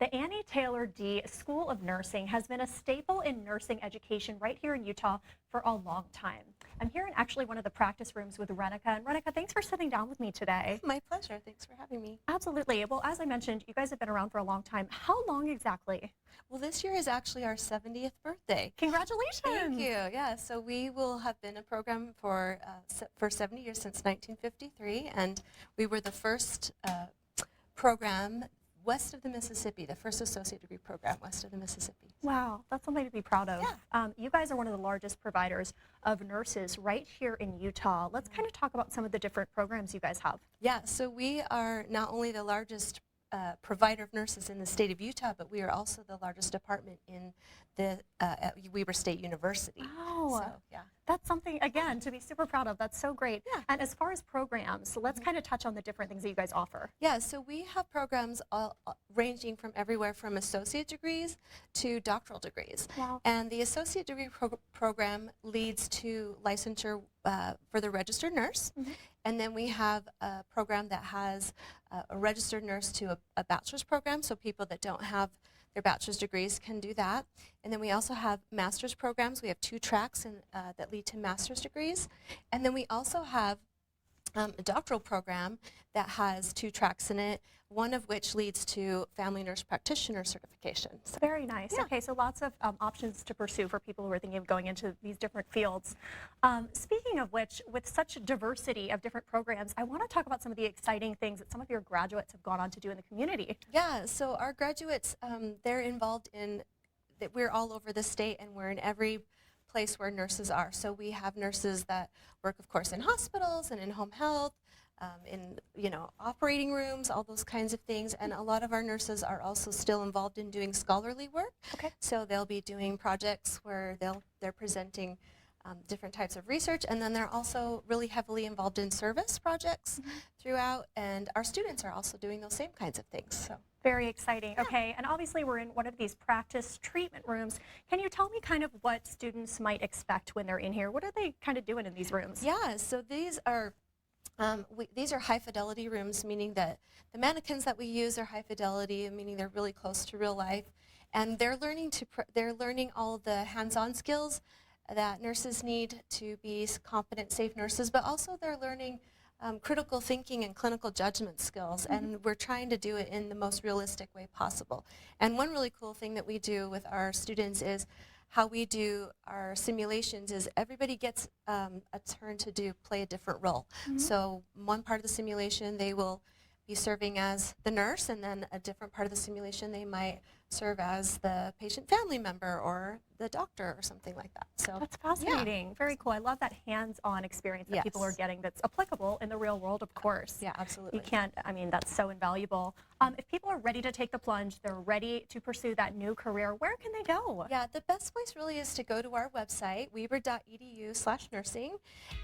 The Annie Taylor D School of Nursing has been a staple in nursing education right here in Utah for a long time. I'm here in actually one of the practice rooms with Rieneke. And Rieneke, thanks for sitting down with me today. My pleasure. Thanks for having me. Absolutely. Well, as I mentioned, you guys have been around for a long time. How long exactly? Well, this year is actually our 70th birthday. Congratulations. Thank you. Yeah, so we will have been a program for 70 years, since 1953, and we were the first program west of the Mississippi, the first associate degree program west of the Mississippi. Wow, that's something to be proud of. Yeah. You guys are one of the largest providers of nurses right here in Utah. Let's kind of talk about some of the different programs you guys have. Yeah, so we are not only the largest provider of nurses in the state of Utah, but we are also the largest department in the at Weber State University. Oh, so, yeah. That's something, again, to be super proud of. That's so great. Yeah. And as far as programs, let's kind of touch on the different things that you guys offer. Yeah, so we have programs ranging from everywhere from associate degrees to doctoral degrees. Wow. And the associate degree program leads to licensure for the registered nurse. And then we have a program that has a registered nurse to a bachelor's program, so people that don't have their bachelor's degrees can do that. And then we also have master's programs. We have 2 tracks that lead to master's degrees. And then we also have a doctoral program that has 2 tracks in it, one of which leads to family nurse practitioner certification. So, very nice. yeah. Okay, so lots of options to pursue for people who are thinking of going into these different fields. Speaking of which, with such a diversity of different programs, I want to talk about some of the exciting things that some of your graduates have gone on to do in the community. Yeah, so our graduates, they're involved in, that we're all over the state, and we're in every place where nurses are. So we have nurses that work, of course, in hospitals and in home health, in operating rooms, all those kinds of things. And a lot of our nurses are also still involved in doing scholarly work. Okay. So they'll be doing projects where they're presenting different types of research, and then they're also really heavily involved in service projects throughout. And our students are also doing those same kinds of things. So. Very exciting. Yeah. Okay, and obviously we're in one of these practice treatment rooms. Can you tell me kind of what students might expect when they're in here? What are they kind of doing in these rooms? Yeah, so these are high fidelity rooms, meaning that the mannequins that we use are high fidelity, meaning they're really close to real life, and they're learning all the hands-on skills that nurses need to be competent, safe nurses, but also they're learning critical thinking and clinical judgment skills, and we're trying to do it in the most realistic way possible. And one really cool thing that we do with our students is how we do our simulations is everybody gets a turn to play a different role. So one part of the simulation they will be serving as the nurse, and then a different part of the simulation they might serve as the patient family member or the doctor or something like that. So that's fascinating. Yeah. Very cool. I love that hands-on experience that people are getting that's applicable in the real world, of course. Yeah, absolutely. You can't, I mean, that's so invaluable. If people are ready to take the plunge, they're ready to pursue that new career, where can they go? Yeah, the best place really is to go to our website, weber.edu/nursing,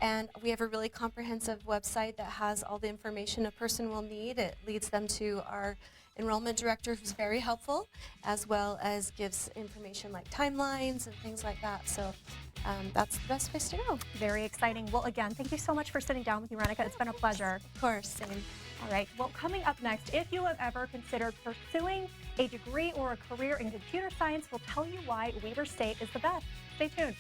and we have a really comprehensive website that has all the information a person will need. It leads them to our enrollment director, who's very helpful, as well as gives information like timelines and things like that. So that's the best place to go. Very exciting. Well, again, thank you so much for sitting down with me, Rieneke. It's been a pleasure. Of course. Same. All right. Well, coming up next, if you have ever considered pursuing a degree or a career in computer science, we'll tell you why Weber State is the best. Stay tuned.